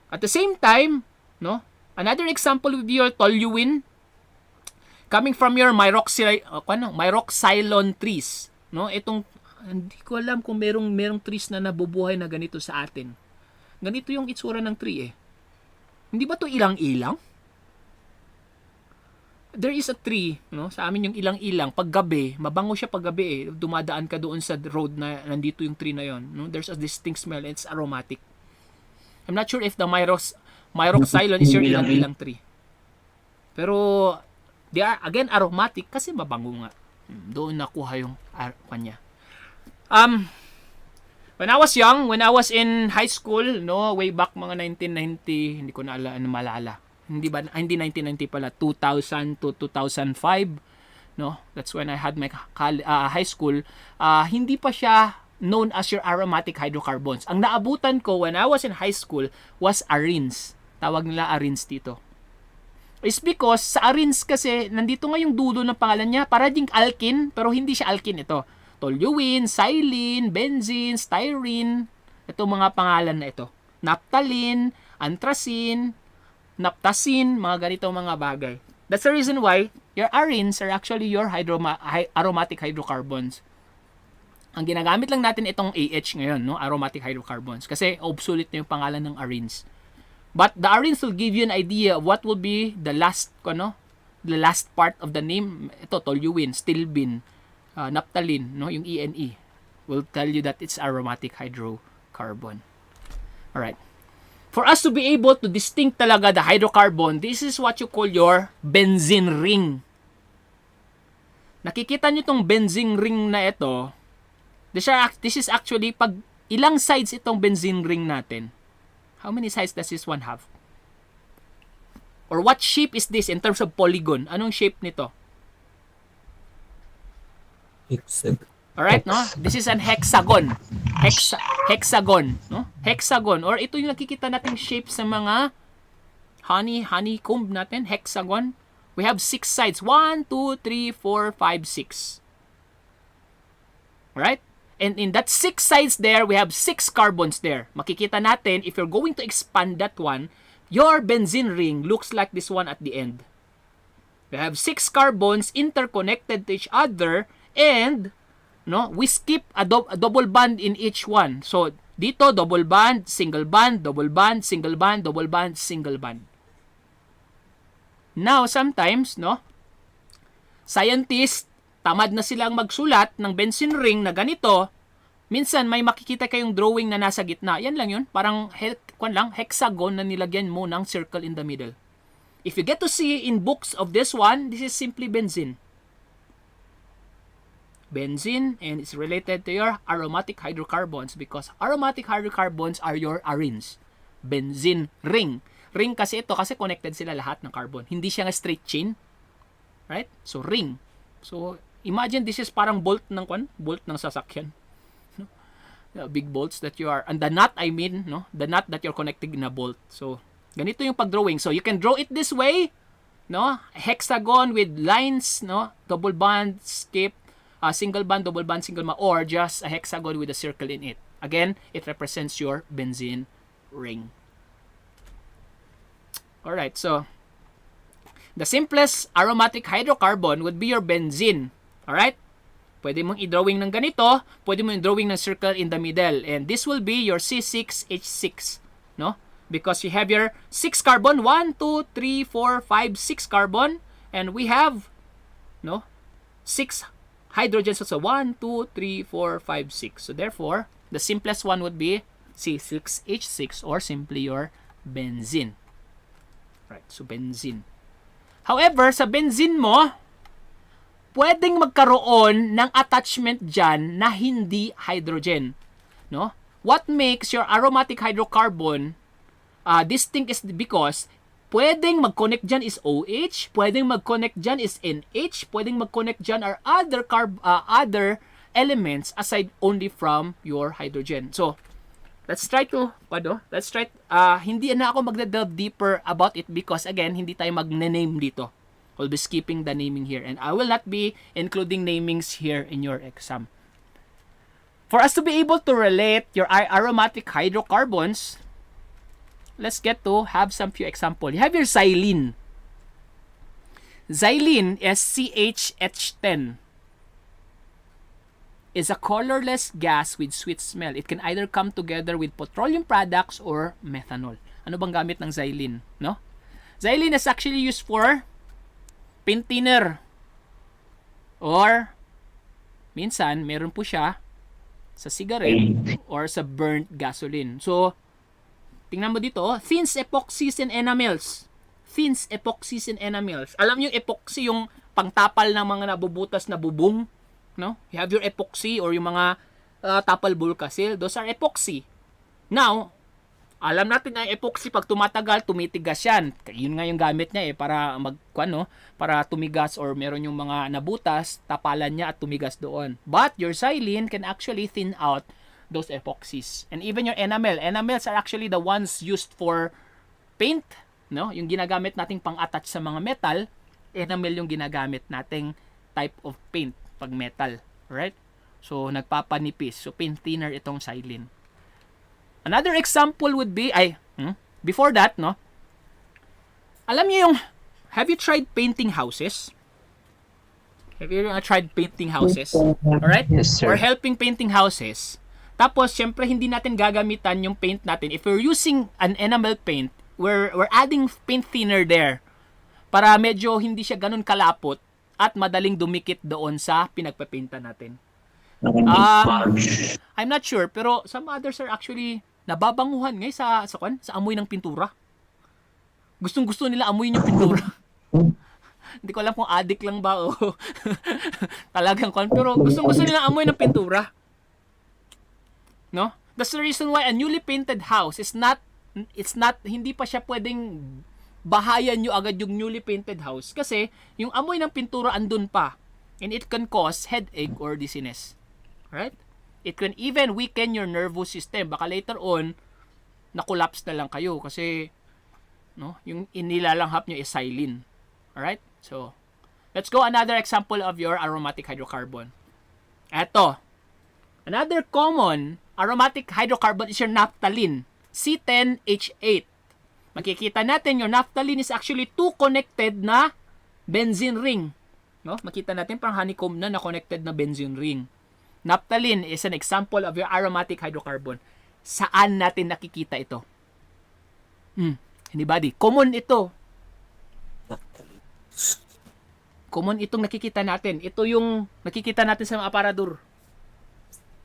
At the same time, no, another example would be your toluene, coming from your myroxylon trees. No, itong, hindi ko alam kung merong trees na nabubuhay na ganito sa atin. Ganito yung itsura ng tree eh. Hindi ba to ilang-ilang? There is a tree, no? Sa amin yung ilang-ilang, paggabi, mabango siya paggabi eh. Dumadaan ka doon sa road na nandito yung tree na yon, no? There's a distinct smell, it's aromatic. I'm not sure if the myroxylon is your ilang-ilang tree. Pero they are again aromatic kasi mabango nga. Doon nakuha yung kanya. When I was young, when I was in high school, no, way back mga 1990, hindi ko na malala. Hindi 1990 pala, 2000 to 2005, no? That's when I had my high school. Hindi pa siya known as your aromatic hydrocarbons. Ang naabutan ko when I was in high school was arins. Tawag nila arins dito. It's because sa arins kasi nandito nga yung dulo ng pangalan niya, para ding alkene, pero hindi siya alkene ito. Toluene, xylene, benzene, styrene, itong mga pangalan na ito. naphthalene, anthracene, naphtacene, mga ganitong mga bagay. That's the reason why your arenes are actually your aromatic hydrocarbons. Ang ginagamit lang natin itong AH ngayon, no? Aromatic hydrocarbons. Kasi obsolete na yung pangalan ng arenes. But the arenes will give you an idea of what will be the last part of the name. Ito, toluene, stilbene, naphthalene, no? Yung ENE will tell you that it's aromatic hydrocarbon. Alright. For us to be able to distinct talaga the hydrocarbon, this is what you call your benzene ring. Nakikita nyo itong benzene ring na ito. This is actually, pag ilang sides itong benzene ring natin? How many sides does this one have? Or what shape is this in terms of polygon? Anong shape nito? Alright, no? This is an hexagon. Hexagon, no? Hexagon. Or ito yung nakikita nating shape sa mga honeycomb natin. Hexagon. We have 6 sides. 1, 2, 3, 4, 5, 6. Alright? And in that 6 sides there, we have 6 carbons there. Makikita natin, if you're going to expand that one, your benzene ring looks like this one at the end. We have 6 carbons interconnected to each other, and no, we skip a double bond in each one. So, dito, double bond, single bond, double bond, single bond, double bond, single bond. Now, sometimes, no, scientists, tamad na silang magsulat ng benzene ring na ganito. Minsan, may makikita kayong drawing na nasa gitna. Yan lang yun. Parang hexagon na nilagyan mo ng circle in the middle. If you get to see in books of this one, this is simply benzene. Benzene, and it's related to your aromatic hydrocarbons because aromatic hydrocarbons are your arenes. Benzene ring. Ring kasi ito kasi connected sila lahat ng carbon. Hindi siya nga straight chain. Right? So, ring. So, imagine this is parang bolt ng sasakyan. No? The big bolts that you are, and the nut no? The nut that you're connecting in a bolt. So, ganito yung pagdrawing. So, you can draw it this way, no? Hexagon with lines, no? Double bond, skip, single bond, double bond, single bond, or just a hexagon with a circle in it. Again, it represents your benzene ring. Alright, so the simplest aromatic hydrocarbon would be your benzene. Alright? Pwede mong i-drawing ng ganito, pwede mong i-drawing ng circle in the middle. And this will be your C6H6. No? Because you have your 6 carbon, 1, 2, 3, 4, 5, 6 carbon. And we have, no, 6 hydrogens also. 1, 2, 3, 4, 5, 6. So therefore, the simplest one would be C6H6 or simply your benzene. Right, so benzene. However, sa benzene mo, pwedeng magkaroon ng attachment dyan na hindi hydrogen. No? What makes your aromatic hydrocarbon distinct is because pwedeng mag-connect dyan is OH, pwedeng mag-connect dyan is NH, pwedeng mag-connect dyan are other elements aside only from your hydrogen. So, hindi na ako magde-delve deeper about it because again, hindi tayo magne-name dito. We'll be skipping the naming here and I will not be including namings here in your exam. For us to be able to relate your aromatic hydrocarbons, let's get to have some few examples. You have your xylene. Xylene is CH-H10. Is a colorless gas with sweet smell. It can either come together with petroleum products or methanol. Ano bang gamit ng xylene? No? Xylene is actually used for paint thinner. Or, minsan, meron po siya sa cigarette or sa burnt gasoline. So, tingnan mo dito, thinns, epoxies, and enamels. Thinns, epoxies, and enamels. Alam niyo yung epoxy, yung pangtapal ng mga nabubutas na bubong? No? You have your epoxy or yung mga tapal bulkasil. Those are epoxy. Now, alam natin na epoxy pag tumatagal, tumitigas yan. Yun nga yung gamit niya para para tumigas or meron yung mga nabutas, tapalan niya at tumigas doon. But your xylene can actually thin out those epoxies. And even your enamel. Enamels are actually the ones used for paint, no? Yung ginagamit nating pang-attach sa mga metal, enamel yung ginagamit nating type of paint pag metal, right? So nagpapanipis. So paint thinner itong xylene. Another example would be, before that, no? Alam niyo yung, have you tried painting houses? Have you tried painting houses? Alright? Yes, sir. Or helping painting houses. Tapos, syempre, hindi natin gagamitan yung paint natin. If we're using an enamel paint, we're adding paint thinner there para medyo hindi siya ganun kalapot at madaling dumikit doon sa pinagpapaintan natin. I'm not sure, pero some others are actually nababanguhan ngayon sa amoy ng pintura. Gustong-gusto nila amoyin yung pintura. Hindi ko alam kung addict lang ba o talagang pero gustong-gusto nila amoy ng pintura. No? That's the reason why a newly painted house is not hindi pa siya pwedeng bahayan nyo agad yung newly painted house kasi yung amoy ng pintura andun pa and it can cause headache or dizziness. Right? It can even weaken your nervous system. Baka later on, na-collapse na lang kayo kasi no, yung inilalanghap nyo is xylene. Alright? So, let's go another example of your aromatic hydrocarbon. Eto. Another common aromatic hydrocarbon is your naphthalene, C10H8. Makikita natin your naphthalene is actually two connected na benzene ring. No? Makita natin parang honeycomb na connected na benzene ring. Naphthalene is an example of your aromatic hydrocarbon. Saan natin nakikita ito? Anybody? Common ito. Common itong nakikita natin. Ito yung nakikita natin sa mga aparador.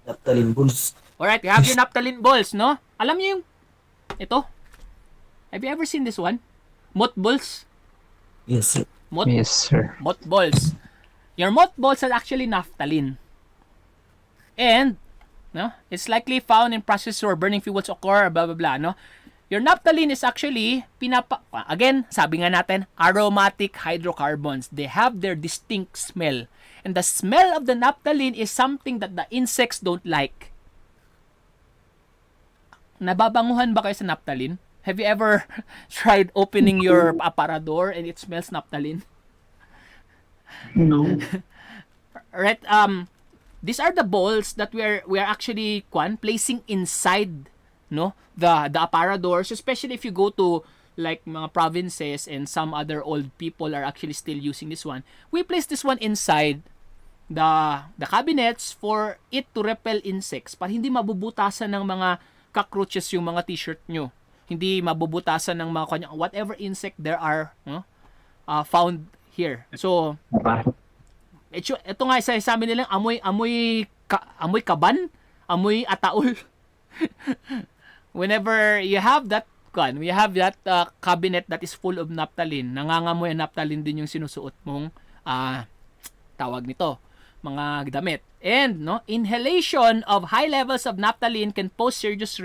Naphthalene balls. Alright, you have your naphthalene balls, no? Alam niyo yung ito? Have you ever seen this one? Mothballs? Yes, sir. Yes, sir. Mothballs. Your mothballs are actually naphthalene. And, no, it's likely found in processes where burning fuels occur, blah, blah, blah, no? Your naphthalene is actually, again, sabi nga natin, aromatic hydrocarbons. They have their distinct smell. And the smell of the naphthalene is something that the insects don't like. Nababanguhan ba kayo sa naphthalene? Have you ever tried opening your aparador and it smells naphthalene? No. Right, these are the balls that we are actually placing inside, no, the aparadors, especially if you go to like mga provinces and some other old people are actually still using this one. We place this one inside the cabinets for it to repel insects para hindi mabubutasan ng mga cockroaches yung mga t-shirt nyo. Hindi mabubutasan ng mga whatever insect there are, no, found here. So ito nga isa amin nilang amoy kaban, amoy ataol. Whenever you have that cabinet that is full of naphthalene, nangangamoy ang naphthalene din yung sinusuot mong tawag nito, mga damit. And no, inhalation of high levels of naphthalene can pose serious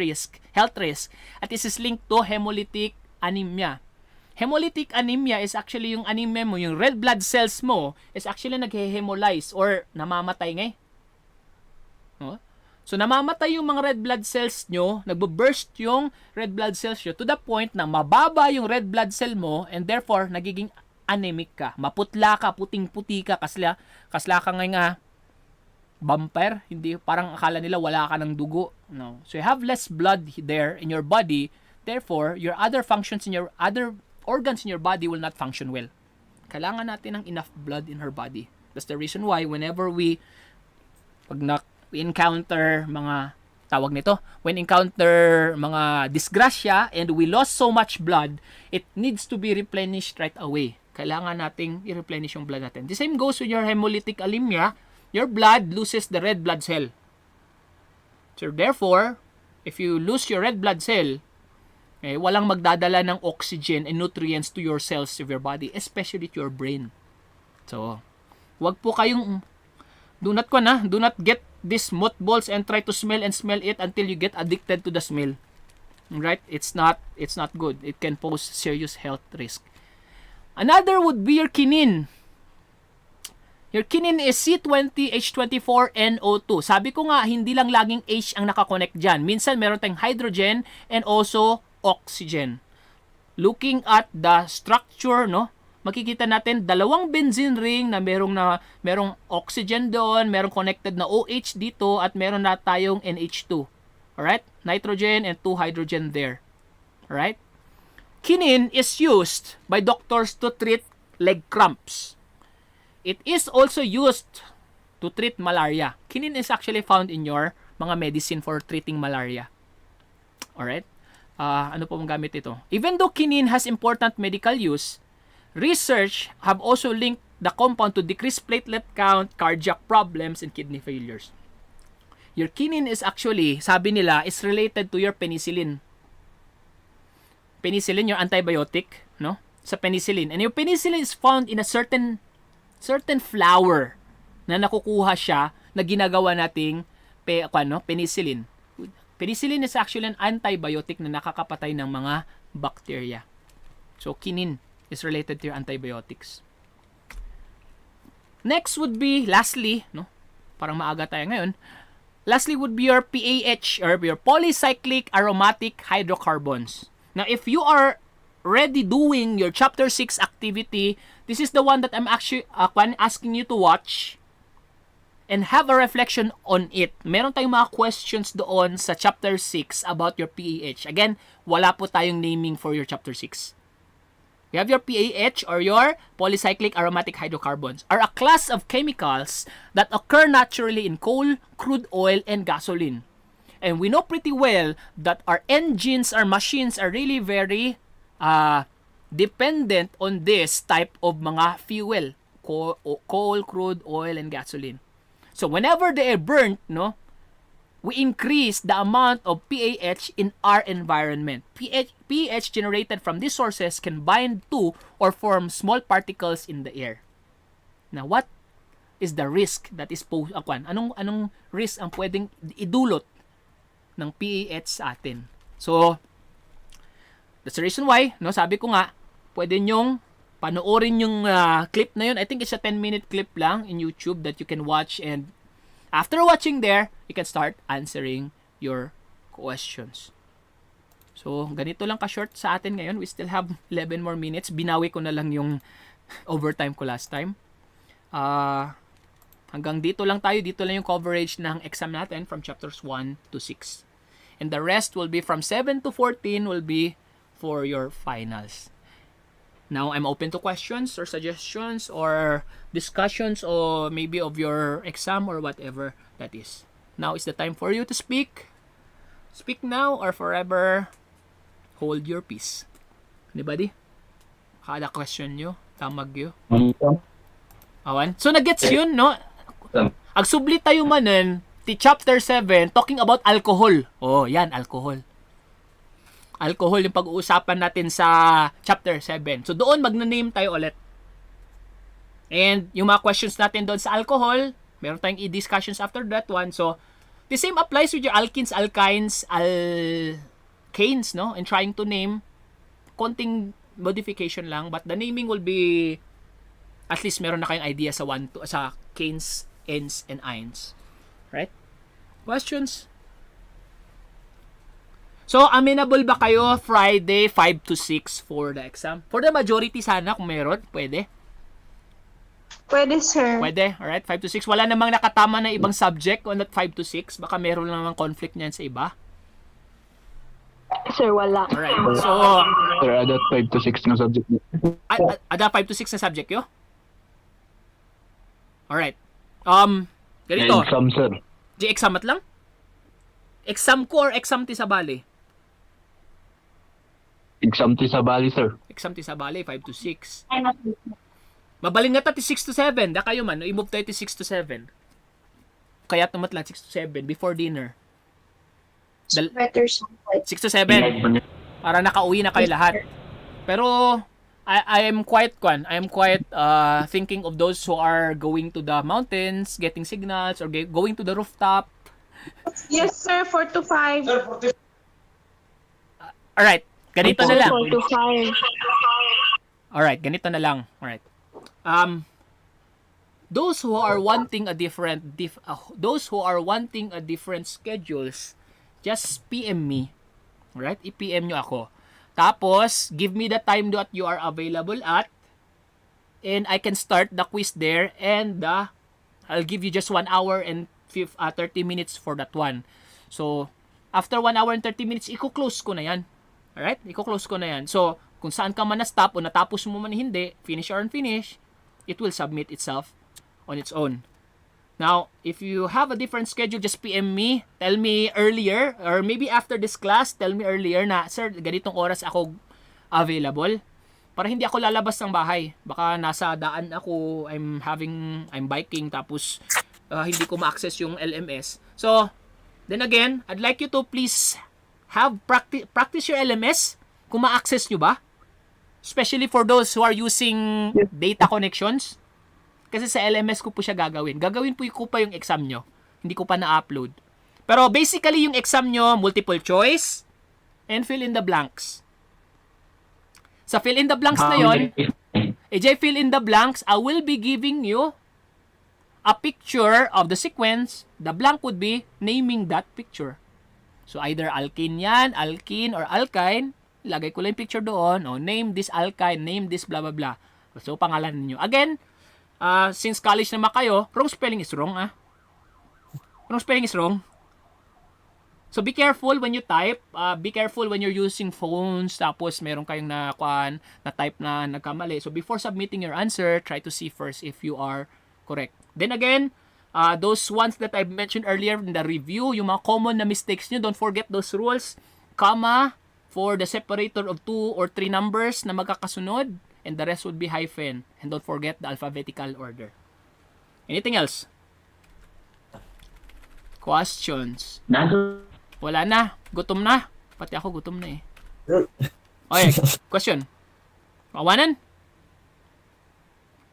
health risk, at this is linked to hemolytic anemia. Hemolytic anemia is actually yung anemia mo, yung red blood cells mo is actually naghe-hemolyze or namamatay nga. No? So namamatay yung mga red blood cells nyo, nagbo-burst yung red blood cells nyo to the point na mababa yung red blood cell mo and therefore nagiging anemic ka. Maputla ka, puting-puti ka, kasla ka nga vampire, hindi, parang akala nila wala ka ng dugo. No. So you have less blood there in your body, therefore your other functions in your other organs in your body will not function well. Kailangan natin ng enough blood in her body. That's the reason why whenever we encounter mga mga disgrasya and we lost so much blood, it needs to be replenished right away. Kailangan nating i-replenish yung blood natin. The same goes with your hemolytic anemia. Your blood loses the red blood cell. So therefore, if you lose your red blood cell, walang magdadala ng oxygen and nutrients to your cells of your body, especially to your brain. So, wag po kayong do not get these mothballs and try to smell it until you get addicted to the smell. Right? It's not good. It can pose serious health risk. Another would be your kinin. Your kinin is C20H24NO2. Sabi ko nga, hindi lang laging H ang nakakonect dyan. Minsan meron tayong hydrogen and also oxygen. Looking at the structure, no, makikita natin dalawang benzene ring na merong oxygen doon, merong connected na OH dito, at meron na tayong NH2. Alright? nitrogen and 2 hydrogen there. Alright? Kinin is used by doctors to treat leg cramps. It is also used to treat malaria. Kinin is actually found in your mga medicine for treating malaria. Alright? Ano po mong gamit ito? Even though kinin has important medical use, research have also linked the compound to decrease platelet count, cardiac problems, and kidney failures. Your kinin is actually, sabi nila, is related to your penicillin. Penicillin, your antibiotic, no? Sa penicillin. And your penicillin is found in a certain flower na nakukuha siya na ginagawa nating penicillin. Penicillin is actually an antibiotic na nakakapatay ng mga bacteria. So, kinin is related to your antibiotics. Next would be, lastly, no? Parang maaga tayo ngayon. Lastly would be your PAH or your polycyclic aromatic hydrocarbons. Now, if you are already doing your chapter 6 activity, this is the one that I'm actually asking you to watch and have a reflection on it. Meron tayong mga questions doon sa chapter 6 about your PAH. Again, wala po tayong naming for your chapter 6. You have your PAH or your polycyclic aromatic hydrocarbons are a class of chemicals that occur naturally in coal, crude oil, and gasoline. And we know pretty well that our engines, our machines are really very dependent on this type of mga fuel. Coal, crude oil, and gasoline. So whenever they are burnt, no, we increase the amount of PAH in our environment. PAH generated from these sources can bind to or form small particles in the air. Now, what is the risk that is posed? Anong risk ang pwedeng idulot ng PAH sa atin? So, that's the reason why, no, sabi ko nga, pwede nyong panoorin yung clip na yun. I think it's a 10-minute clip lang in YouTube that you can watch, and after watching there, you can start answering your questions. So, ganito lang ka-short sa atin ngayon. We still have 11 more minutes. Binawi ko na lang yung overtime ko last time. Hanggang dito lang tayo. Dito lang yung coverage ng exam natin from chapters 1 to 6. And the rest will be from 7 to 14 will be for your finals. Now, I'm open to questions or suggestions or discussions or maybe of your exam or whatever that is. Now is the time for you to speak. Speak now or forever hold your peace. Anybody? Kada question nyo, tamag nyo. Awan? So, nag-gets yun, no? Agsublit tayo manan, ti chapter 7, talking about alcohol. Oh, yan, alcohol. Alcohol yung pag-uusapan natin sa chapter 7. So, doon magna-name tayo ulit. And yung mga questions natin doon sa alcohol, meron tayong i-discussions after that one. So, the same applies with your alkenes, alkynes, alkanes, no? And trying to name, konting modification lang, but the naming will be, at least meron na kayong idea sa canes, ens, and ions. Right? Questions? So, amenable ba kayo Friday 5 to 6 for the exam? For the majority sana, kung meron, pwede. Pwede, sir. Pwede, alright, 5 to 6. Wala namang nakatama na ibang subject on that 5 to 6. Baka meron lang namang conflict niyan sa iba. Sir, wala. Alright, so, Sir, adat 5 to 6 na subject niya. ada 5 to 6 na subject yo? Alright. Ganito. Exam, sir. Di exam at lang? Exam ko or exam ti sa bali? Exam ti sa Bali, sir. Exam ti sa bali, 5 to 6. Mabalin nga ta ti 6 to 7. Da kayo man, i-move tayo ti 6 to 7. Kaya tumatla 6 to 7 before dinner. Better, sir. 6 to 7. Para nakauwi na kayo lahat. Pero I am quite thinking of those who are going to the mountains, getting signals, or going to the rooftop. Yes, sir. 4 to 5. Alright, ganito na lang. 4 to 5. Alright, ganito na lang. Alright. Those who are wanting a different schedules, just PM me. Alright? I-PM nyo ako. Tapos, give me the time that you are available at, and I can start the quiz there, and I'll give you just 1 hour and 30 minutes for that one. So, after 1 hour and 30 minutes, i-close ko na yan. Alright? I-close ko na yan. So, kung saan ka man na-stop o natapos mo man hindi, finish or unfinish, it will submit itself on its own. Now, if you have a different schedule, just PM me. Tell me earlier, or maybe after this class, tell me earlier na, sir, ganitong oras ako available. Para hindi ako lalabas ng bahay. Baka nasa daan ako, I'm biking, tapos hindi ko ma-access yung LMS. So, then again, I'd like you to please have practice your LMS kung ma-access nyo ba. Especially for those who are using data connections. Kasi sa LMS ko po siya gagawin. Gagawin po ko pa yung exam nyo. Hindi ko pa na-upload. Pero basically yung exam nyo, multiple choice and fill in the blanks. Sa fill in the blanks na yon, AJ fill in the blanks, I will be giving you a picture of the sequence. The blank would be naming that picture. So either alkene yan, alkene, or alkyne. Lagay ko lang yung picture doon. O, name this alkyne, name this blah blah blah. So pangalan niyo. Again, since college naman kayo, wrong spelling is wrong, Wrong spelling is wrong. So be careful when you type. Be careful when you're using phones. Tapos meron kayong na type na nagkamali. So before submitting your answer, try to see first if you are correct. Then again, those ones that I've mentioned earlier in the review, yung mga common na mistakes nyo, don't forget those rules. Comma for the separator of 2 or 3 numbers na magkakasunod. And the rest would be hyphen. And don't forget the alphabetical order. Anything else? Questions? Wala na. Gutom na. Pati ako gutom na eh. Okay, question. Awanan?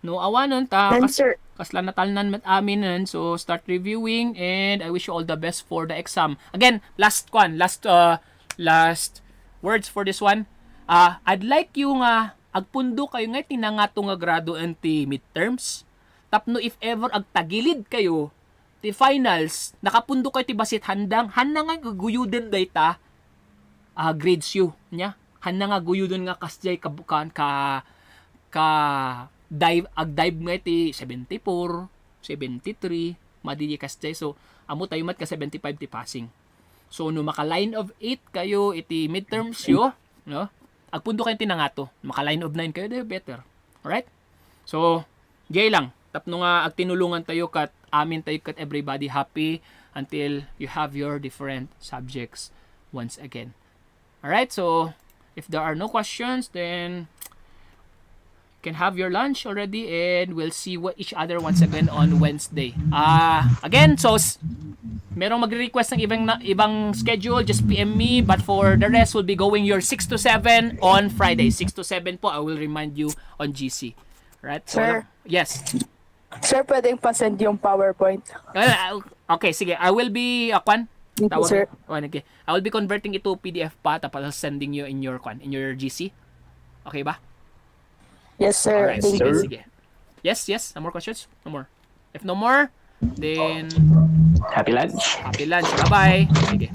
No awanan. Sir. Kasla natalnan mat aminan. So, start reviewing and I wish you all the best for the exam. Again, last words for this one. I'd like you nga agpundo kayo nga tinangato nga grado anti midterms. Tapno if ever agtagilid kayo ti finals, nakapundo kayo ti basit handang nga guguyuden dayta grades you nya. Handa nga guyudon nga kasjay kabukan ka dive nga ti 74, 73, madidi kasjay. So amo tayo mat ka 75 ti passing. So no maka line of 8 kayo iti midterms yo, no? Agpundo kayo tinangato. Maka line of 9 kayo, de better. Alright? So, jay lang. Tapno nga agtinulungan tayo kat amin tayo kat everybody happy until you have your different subjects once again. Alright? So, if there are no questions, then you can have your lunch already and we'll see each other once again on Wednesday. Again, so merong magre-request ng ibang schedule, just PM me, but for the rest will be going your 6 to 7 on Friday. 6 to 7 po, I will remind you on GC. Right? So, Sir? Yes. Sir, pwedeng pa-send yung PowerPoint. Okay, sige. I will be Thank you, sir. Okay. I will be converting it to PDF pa tapos sending you in your GC. Okay ba? Yes, sir. Alright, Thank you. sige. Yes. No more questions? No more. If no more, then Happy lunch. happy lunch. Bye-bye. Sige.